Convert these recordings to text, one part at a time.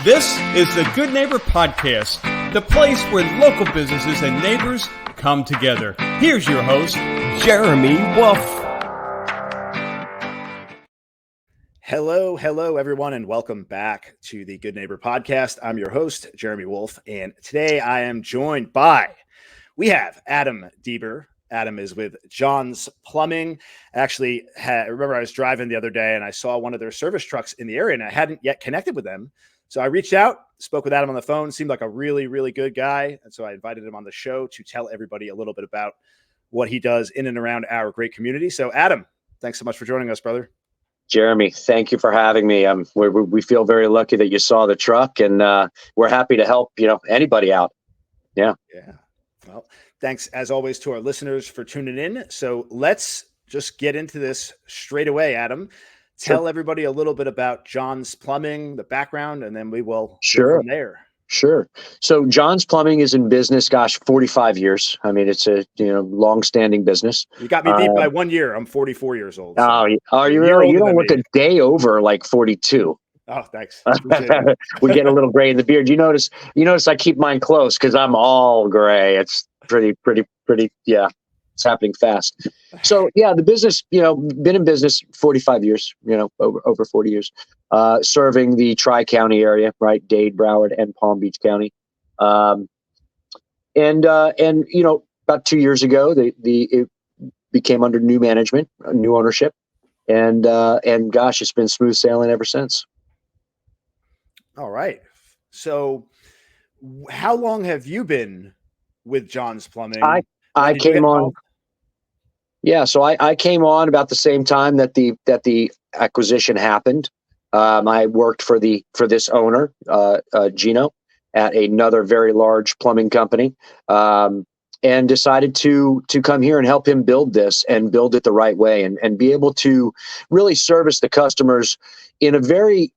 This is the Good Neighbor Podcast, the place where local businesses and neighbors come together. Here's your host, Jeremy Wolf. Hello, everyone, and welcome back to the Good Neighbor Podcast. I'm your host, Jeremy Wolf, and today I am joined by, we have Adam Deber. Adam is with John's Plumbing. Actually, I remember I was driving the other day and I saw one of their service trucks in the area and I hadn't yet connected with them. So I reached out, spoke with Adam on the phone, seemed like a really, really good guy. And so I invited him on the show to tell everybody a little bit about what he does in and around our great community. So Adam, thanks so much for joining us, brother. Jeremy, thank you for having me. We feel very lucky that you saw the truck, and we're happy to help, anybody out. Yeah. Well, thanks as always to our listeners for tuning in. So let's just get into this straight away, Adam. Tell everybody a little bit about John's Plumbing, the background, and then we will go from there. Sure. So John's Plumbing is in business, 45 years. I mean, it's a long-standing business. You got me beat by 1 year. I'm 44 years old. So are you really? You don't look a day over like 42. Oh, thanks. We get a little gray in the beard. You notice I keep mine close because I'm all gray. It's pretty. Yeah, it's happening fast. So yeah, the business, been in business 45 years, over 40 years, serving the Tri-County area, right? Dade, Broward, and Palm Beach County. And about 2 years ago, it became under new management, new ownership. And gosh, it's been smooth sailing ever since. All right. So how long have you been with John's Plumbing? I came on. Yeah. So I came on about the same time that the acquisition happened. I worked for this owner, Gino, at another very large plumbing company. And decided to come here and help him build this and build it the right way and be able to really service the customers in a very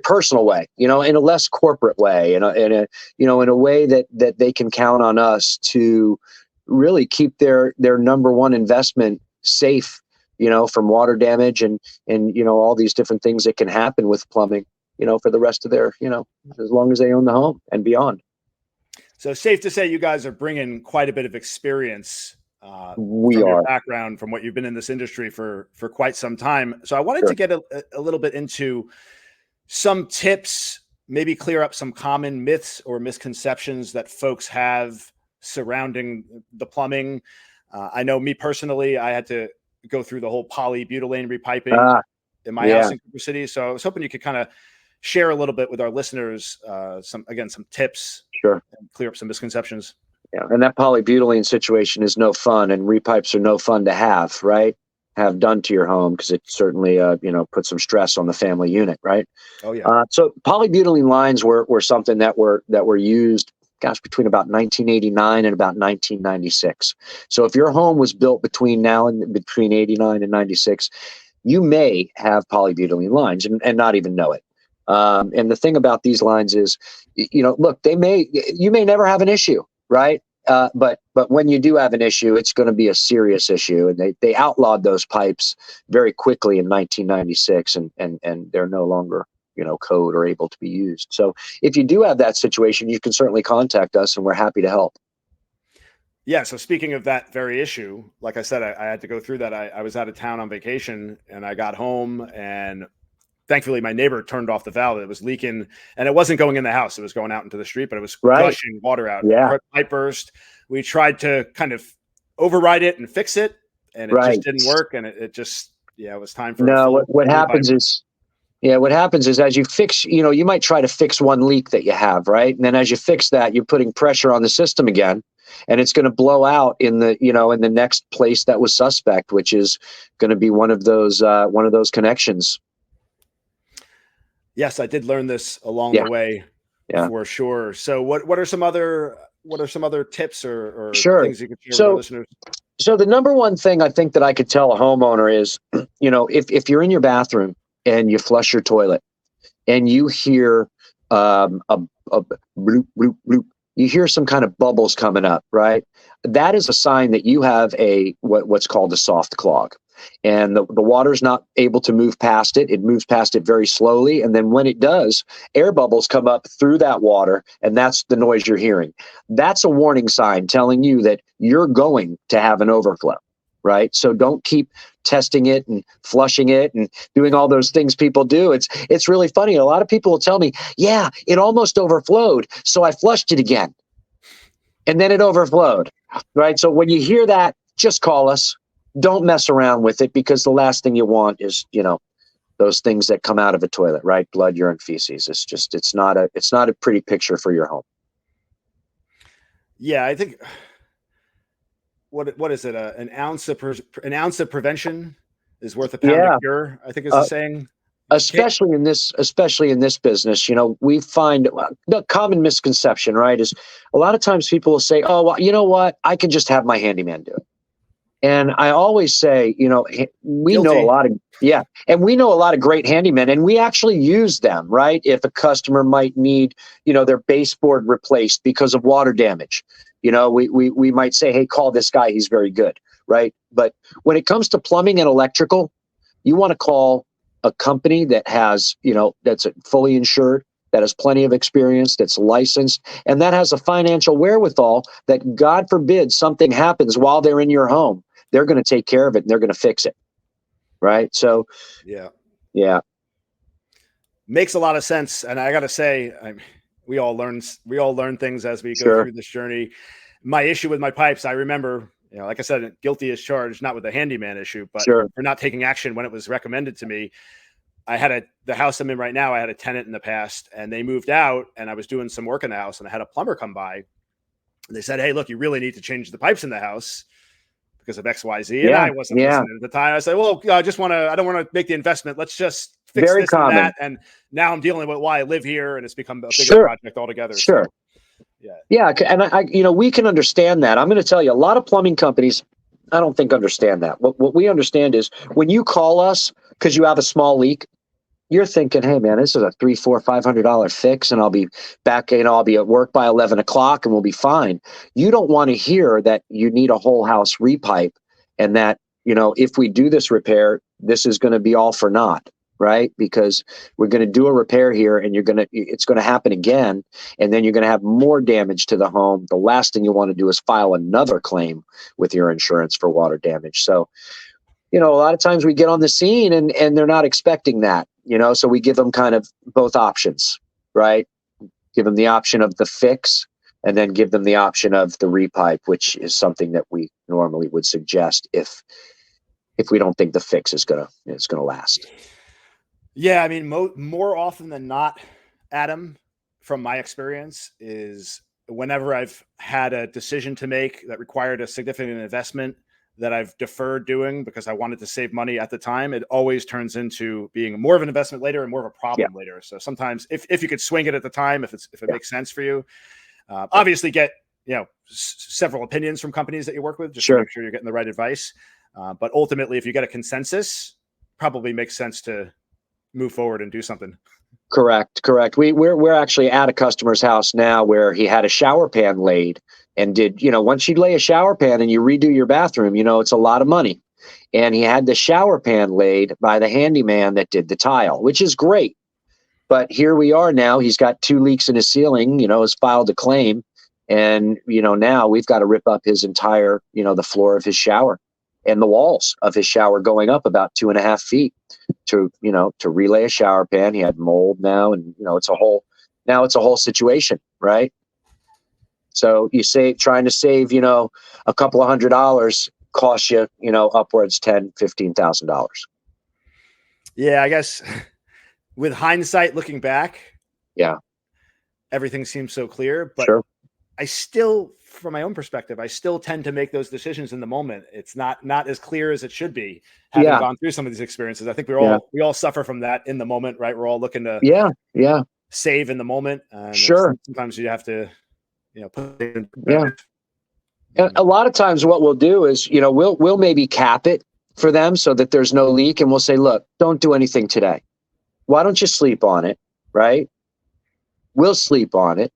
personal way, in a less corporate way, in a way that they can count on us to really keep their number one investment safe, from water damage and all these different things that can happen with plumbing, for the rest of their, as long as they own the home and beyond. So safe to say you guys are bringing quite a bit of experience from your background, from what you've been in this industry for quite some time. So I wanted to get a little bit into some tips, maybe clear up some common myths or misconceptions that folks have surrounding the plumbing. I know me personally, I had to go through the whole polybutylene repiping in my house in Cooper City. So I was hoping you could kind of share a little bit with our listeners, some tips, and clear up some misconceptions. Yeah, and that polybutylene situation is no fun, and repipes are no fun to have done to your home, because it certainly puts some stress on the family unit, right? Oh yeah. So polybutylene lines were something that were used, between about 1989 and about 1996. So if your home was built between 89 and 96, you may have polybutylene lines and not even know it. And the thing about these lines is, look, you may never have an issue, right? But when you do have an issue, it's going to be a serious issue. And they outlawed those pipes very quickly in 1996, and they're no longer, code or able to be used. So if you do have that situation, you can certainly contact us, and we're happy to help. Yeah. So speaking of that very issue, like I said, I had to go through that. I was out of town on vacation, and I got home, and thankfully my neighbor turned off the valve. It was leaking, and it wasn't going in the house. It was going out into the street, but it was gushing water out. Yeah. Pipe burst. We tried to kind of override it and fix it, and it just didn't work. And it was time for what happens is as you fix, you might try to fix one leak that you have, right? And then as you fix that, you're putting pressure on the system again, and it's going to blow out in the next place that was suspect, which is going to be one of those connections. Yes, I did learn this along the way, for sure. So what are some other tips or things you could share with our listeners? So the number one thing I think that I could tell a homeowner is, if you're in your bathroom and you flush your toilet and you hear a bloop, bloop, bloop, you hear some kind of bubbles coming up, right? That is a sign that you have what's called a soft clog. and the water's not able to move past it. It moves past it very slowly. And then when it does, air bubbles come up through that water, and that's the noise you're hearing. That's a warning sign telling you that you're going to have an overflow, right? So don't keep testing it and flushing it and doing all those things people do. It's really funny. A lot of people will tell me, yeah, it almost overflowed, so I flushed it again. And then it overflowed, right? So when you hear that, just call us. Don't mess around with it, because the last thing you want is, those things that come out of a toilet, right? Blood, urine, feces. It's not a pretty picture for your home. Yeah, I think what is it? An ounce of prevention is worth a pound of cure, I think is the saying. Especially in this business, we find the common misconception, right, is a lot of times people will say, oh, well, you know what? I can just have my handyman do it. And I always say, we know a lot of, and we know a lot of great handymen, and we actually use them, right? If a customer might need, their baseboard replaced because of water damage, we might say, hey, call this guy. He's very good, right? But when it comes to plumbing and electrical, you want to call a company that has, that's fully insured, that has plenty of experience, that's licensed, and that has a financial wherewithal that, God forbid, something happens while they're in your home, they're going to take care of it and they're going to fix it. Right. So, yeah. Makes a lot of sense. And I got to say, we all learn things as we go through this journey. My issue with my pipes, I remember, like I said, guilty as charged, not with the handyman issue, but for not taking action when it was recommended to me. I had the house I'm in right now, I had a tenant in the past, and they moved out, and I was doing some work in the house, and I had a plumber come by, and they said, hey, look, you really need to change the pipes in the house because of XYZ. And I wasn't listening at the time. I said, well, I don't want to make the investment. Let's just fix this and that. And now I'm dealing with why I live here, and it's become a bigger project altogether. Sure. So, and we can understand that. I'm going to tell you, a lot of plumbing companies, I don't think understand that. What we understand is when you call us because you have a small leak, you're thinking, hey man, this is a $300, $400, $500 fix, and I'll be back, I'll be at work by 11 o'clock and we'll be fine. You don't want to hear that you need a whole house repipe, and that, if we do this repair, this is going to be all for naught, right? Because we're going to do a repair here, and it's going to happen again, and then you're going to have more damage to the home. The last thing you want to do is file another claim with your insurance for water damage. So, a lot of times we get on the scene and they're not expecting that, so we give them kind of both options, right? Give them the option of the fix, and then give them the option of the repipe, which is something that we normally would suggest if we don't think the fix is gonna last. Yeah, I mean, more often than not, Adam, from my experience, is whenever I've had a decision to make that required a significant investment that I've deferred doing because I wanted to save money at the time, it always turns into being more of an investment later and more of a problem later. So sometimes if you could swing it at the time, if it makes sense for you, obviously get, several opinions from companies that you work with, just to make sure you're getting the right advice. But ultimately, if you get a consensus, probably makes sense to move forward and do something. Correct. We're actually at a customer's house now where he had a shower pan laid, and once you lay a shower pan and you redo your bathroom, it's a lot of money. And he had the shower pan laid by the handyman that did the tile, which is great. But here we are now, he's got 2 leaks in his ceiling, has filed a claim. And, now we've got to rip up his entire, the floor of his shower and the walls of his shower, going up about 2.5 feet to relay a shower pan. He had mold now, and, it's a whole situation, right? So trying to save, a couple of $100 costs you, upwards $10,000, $15,000. Yeah, I guess with hindsight, looking back, everything seems so clear. But I still, from my own perspective, I still tend to make those decisions in the moment. It's not as clear as it should be, having gone through some of these experiences. I think we all suffer from that in the moment, right? We're all looking to save in the moment. And sometimes you have to, put it in. And a lot of times what we'll do is, we'll maybe cap it for them so that there's no leak, and we'll say, look, don't do anything today. Why don't you sleep on it, right? We'll sleep on it.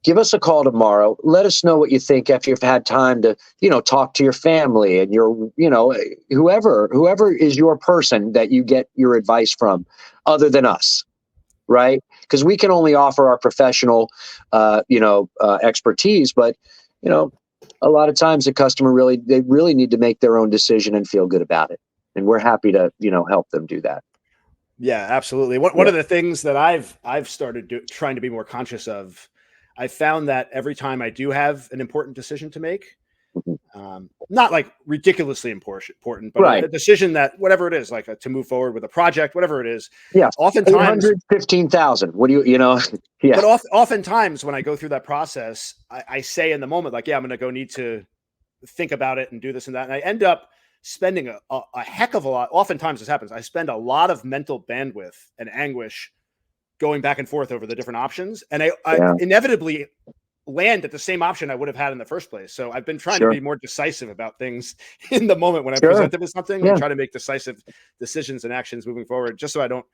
give us a call tomorrow. Let us know what you think after you've had time to, talk to your family and your, whoever is your person that you get your advice from other than us, right? Because we can only offer our professional, expertise, but, a lot of times the customer really need to make their own decision and feel good about it. And we're happy to, help them do that. Yeah, absolutely. One of the things that I've started trying to be more conscious of, I found that every time I do have an important decision to make, not like ridiculously important, but a decision that whatever it is, like to move forward with a project, whatever it is. Yeah. Oftentimes 115,000. What do you yeah. But oftentimes when I go through that process, I say in the moment, like, yeah, I'm going to need to think about it and do this and that. And I end up spending a heck of a lot. Oftentimes this happens. I spend a lot of mental bandwidth and anguish going back and forth over the different options. And I inevitably land at the same option I would have had in the first place. So I've been trying to be more decisive about things in the moment when I'm presented with something and try to make decisive decisions and actions moving forward, just so I don't,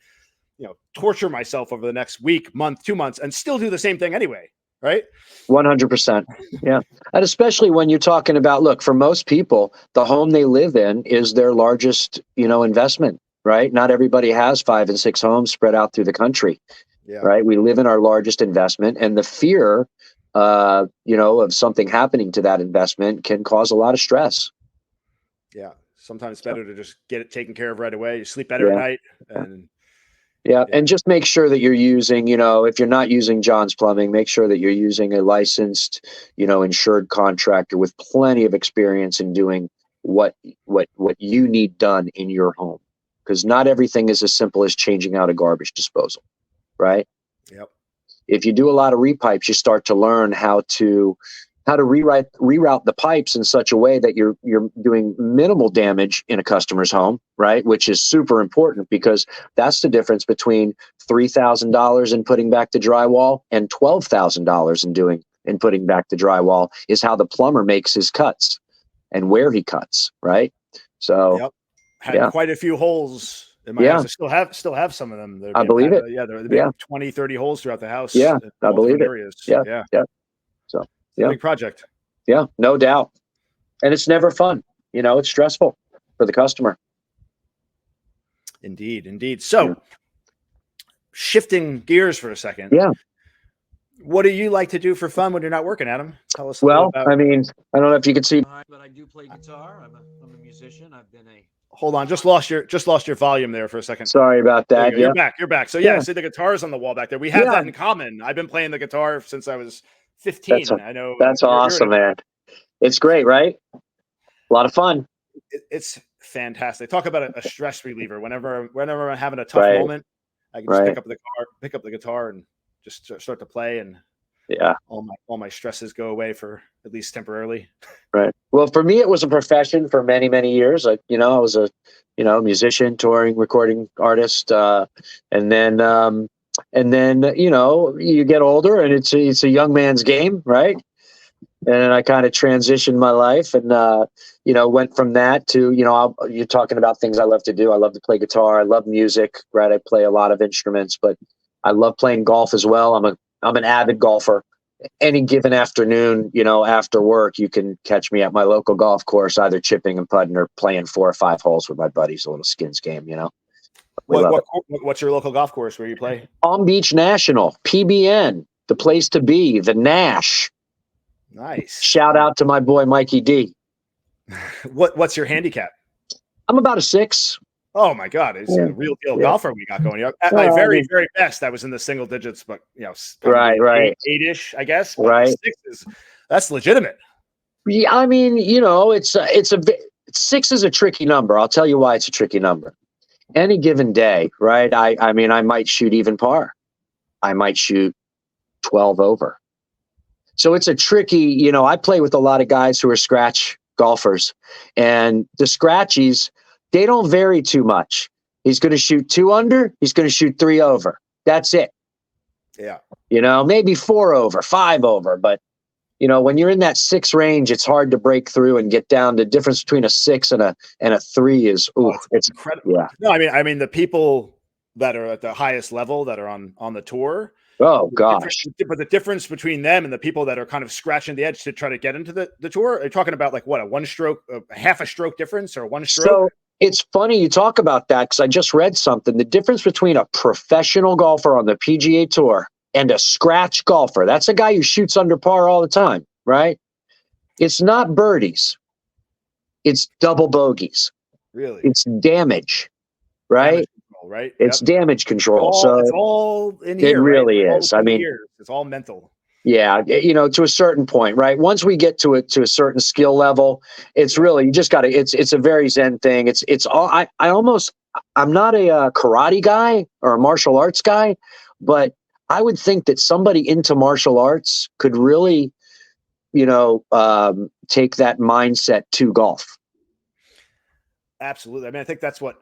torture myself over the next week, month, 2 months, and still do the same thing anyway. Right. 100%. Yeah. And especially when you're talking about, look, for most people, the home they live in is their largest, investment, right? Not everybody has 5 and 6 homes spread out through the country. Yeah. Right. We live in our largest investment, and the fear, of something happening to that investment can cause a lot of stress. Yeah. Sometimes it's better to just get it taken care of right away. You sleep better at night. And just make sure that you're using, if you're not using John's Plumbing, make sure that you're using a licensed, insured contractor with plenty of experience in doing what you need done in your home. Because not everything is as simple as changing out a garbage disposal, right? Yep. If you do a lot of repipes, you start to learn how to reroute the pipes in such a way that you're doing minimal damage in a customer's home, right? Which is super important, because that's the difference between $3,000 in putting back the drywall and $12,000 in putting back the drywall, is how the plumber makes his cuts and where he cuts, right? So had quite a few holes in my house. I still have some of them. I believe it. They're 20, 30 holes throughout the house. Yeah, I believe it. Areas. Yeah. So big project. Yeah, no doubt. And it's never fun. It's stressful for the customer. Indeed. So shifting gears for a second. Yeah. What do you like to do for fun when you're not working, Adam? Tell us. Well, I don't know if you can see, but I do play guitar. I'm a musician. I've been a. Hold on, just lost your volume there for a second. Sorry about that. You're back. So I see the guitar's on the wall back there. We have that in common. I've been playing the guitar since I was 15. I know. That's awesome, man. It's great, right? A lot of fun. It's fantastic. Talk about a stress reliever. Whenever I'm having a tough moment, I can just pick up the guitar and just start to play, and all my stresses go away for at least temporarily. Right. Well, for me, it was a profession for many, many years. I was a musician, touring, recording artist, and then you get older, and it's a young man's game, right? And I kind of transitioned my life, and went from that to you're talking about things I love to do. I love to play guitar. I love music, right? I play a lot of instruments, but I love playing golf as well. I'm an avid golfer. Any given afternoon, after work, you can catch me at my local golf course, either chipping and putting or playing 4 or 5 holes with my buddies, a little skins game, What's your local golf course where you play? Palm Beach National, PBN, the place to be, the Nash. Nice. Shout out to my boy, Mikey D. What's your handicap? I'm about a 6. Oh my God. It's a real deal golfer we got going. At my very, very best, I was in the single digits, but right. 8-ish, I guess. But right. 6 that's legitimate. Yeah. It's 6 is a tricky number. I'll tell you why it's a tricky number. Any given day, right? I might shoot even par. I might shoot 12 over. So it's a tricky, I play with a lot of guys who are scratch golfers, and the scratchies, they don't vary too much. He's going to shoot 2 under. He's going to shoot 3 over. That's it. Yeah. Maybe 4 over, 5 over. But, when you're in that 6 range, it's hard to break through and get down. The difference between a 6 and a 3 is, it's incredible. Yeah. No, I mean, the people that are at the highest level that are on the tour. Oh gosh. But the difference between them and the people that are kind of scratching the edge to try to get into the tour, are you talking about like what, a half a stroke difference or one stroke? So it's funny you talk about that because I just read something. The difference between a professional golfer on the PGA Tour and a scratch golfer, that's a guy who shoots under par all the time, right? It's not birdies. It's double bogeys. Really? It's damage, right? Damage control, right? It's damage control. It's all in here. It really right? is. I mean, it's all mental. yeah, to a certain point, right? Once we get to a certain skill level, it's really, you just got to, it's a very Zen thing. It's all, I'm not a karate guy or a martial arts guy, but I would think that somebody into martial arts could really, take that mindset to golf. Absolutely. I mean, I think that's what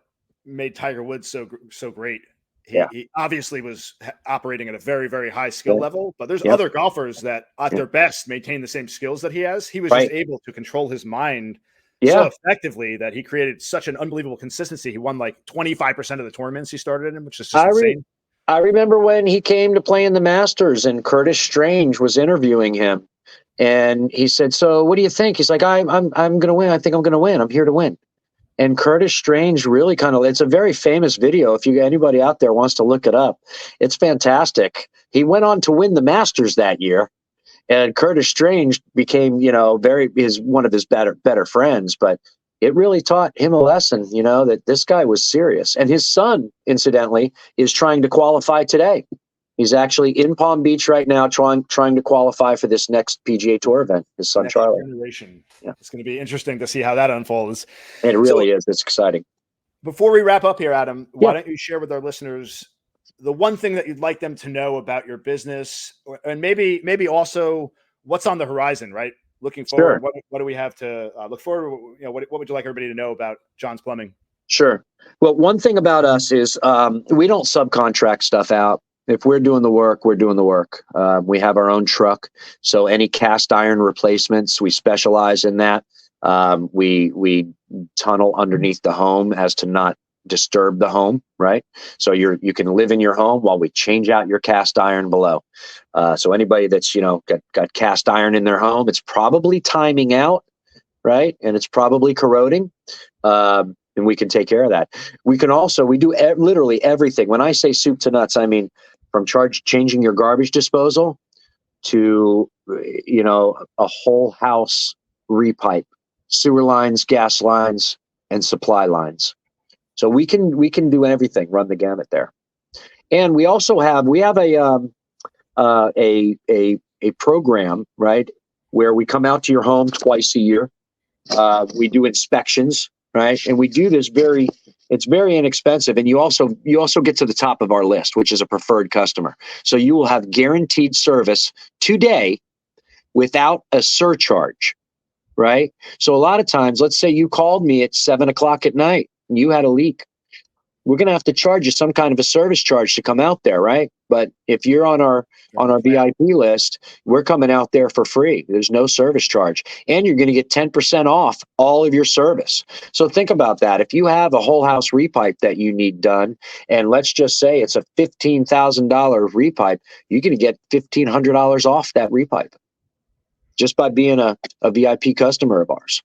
made Tiger Woods so great. He obviously was operating at a very, very high skill level, but there's other golfers that at their best maintain the same skills that he has. He was just able to control his mind so effectively that he created such an unbelievable consistency. He won like 25% of the tournaments he started in, which is just insane. I remember when he came to play in the Masters and Curtis Strange was interviewing him and he said, "So what do you think?" He's like, I'm going to win. I think I'm going to win. I'm here to win. And Curtis Strange really it's a very famous video. If anybody out there wants to look it up, it's fantastic. He went on to win the Masters that year, and Curtis Strange became, one of his better friends. But it really taught him a lesson, that this guy was serious. And his son, incidentally, is trying to qualify today. He's actually in Palm Beach right now trying to qualify for this next PGA Tour event, his son, Charlie. Yeah. It's going to be interesting to see how that unfolds. It really is. It's exciting. Before we wrap up here, Adam, why don't you share with our listeners the one thing that you'd like them to know about your business, and maybe also what's on the horizon, right? Looking forward, what do we have to look forward to? What would you like everybody to know about John's Plumbing? Sure. Well, one thing about us is we don't subcontract stuff out. If we're doing the work, we're doing the work. We have our own truck. So any cast iron replacements, we specialize in that. We tunnel underneath the home as to not disturb the home, right? So you can live in your home while we change out your cast iron below. So anybody that's, got cast iron in their home, it's probably timing out, right? And it's probably corroding. And we can take care of that. We do literally everything. When I say soup to nuts, I mean, from changing your garbage disposal to, a whole house repipe, sewer lines, gas lines, and supply lines. So we can do everything, run the gamut there. And we also have a program, right, where we come out to your home twice a year. We do inspections, right? And we do this it's very inexpensive. And you also get to the top of our list, which is a preferred customer. So you will have guaranteed service today without a surcharge, right? So a lot of times, let's say you called me at 7:00 at night and you had a leak. We're going to have to charge you some kind of a service charge to come out there, right? But if you're on our VIP list, we're coming out there for free. There's no service charge. And you're going to get 10% off all of your service. So think about that. If you have a whole house repipe that you need done, and let's just say it's a $15,000 repipe, you're going to get $1,500 off that repipe just by being a VIP customer of ours.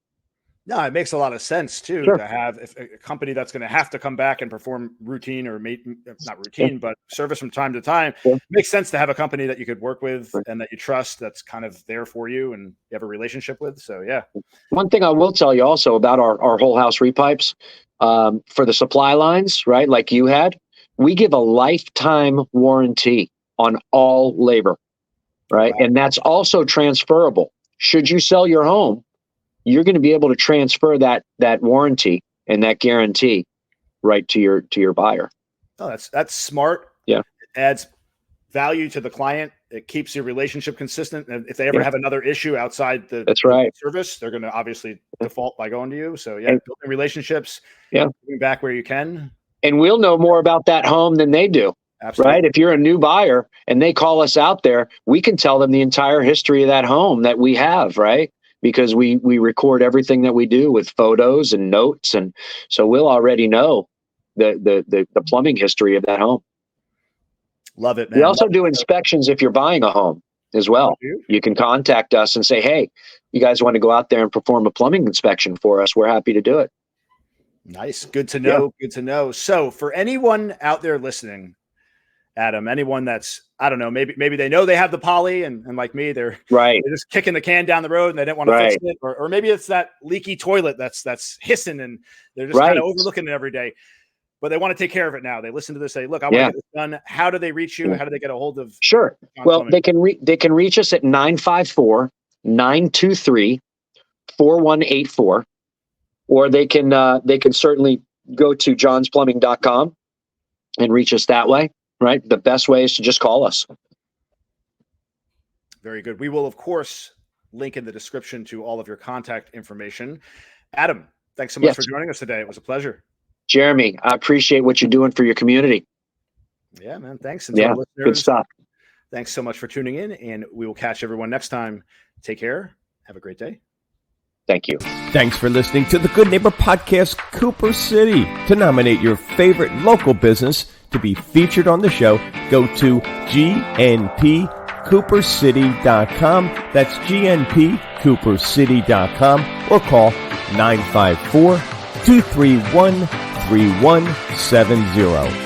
No, it makes a lot of sense too to have a company that's going to have to come back and perform routine or not routine, but service from time to time. It makes sense to have a company that you could work with and that you trust, that's kind of there for you and you have a relationship with. So yeah. One thing I will tell you also about our whole house repipes, for the supply lines, right? Like you had, we give a lifetime warranty on all labor, right? Wow. And that's also transferable. Should you sell your home, you're going to be able to transfer that warranty and that guarantee right to your buyer. Oh, that's smart. Yeah. It adds value to the client. It keeps your relationship consistent. And if they ever have another issue outside the service, they're going to obviously default by going to you. So building relationships, giving back where you can. And we'll know more about that home than they do. Absolutely. Right? If you're a new buyer and they call us out there, we can tell them the entire history of that home that we have, right? Because we record everything that we do with photos and notes. And so we'll already know the plumbing history of that home. Love it, man. We also do inspections if you're buying a home as well. You can contact us and say, hey, you guys want to go out there and perform a plumbing inspection for us? We're happy to do it. Nice. Good to know. Yeah. Good to know. So for anyone out there listening, Adam, anyone that's, I don't know, maybe they know they have the poly and like me, they're just kicking the can down the road and they didn't want to fix it. Or maybe it's that leaky toilet that's hissing and they're just kind of overlooking it every day. But they want to take care of it now. They listen to this, say, look, I want to get this done. How do they reach you? How do they get a hold of? Sure. Well, they can reach us at 954-923-4184, or they can certainly go to johnsplumbing.com and reach us that way. Right. The best way is to just call us. Very good. We will, of course, link in the description to all of your contact information. Adam, thanks so much for joining us today. It was a pleasure. Jeremy, I appreciate what you're doing for your community. Yeah, man. Thanks. And listeners, good stuff. Thanks so much for tuning in, and we will catch everyone next time. Take care. Have a great day. Thank you. Thanks for listening to the Good Neighbor Podcast, Cooper City. To nominate your favorite local business to be featured on the show, go to gnpcoopercity.com. That's gnpcoopercity.com, or call 954-231-3170.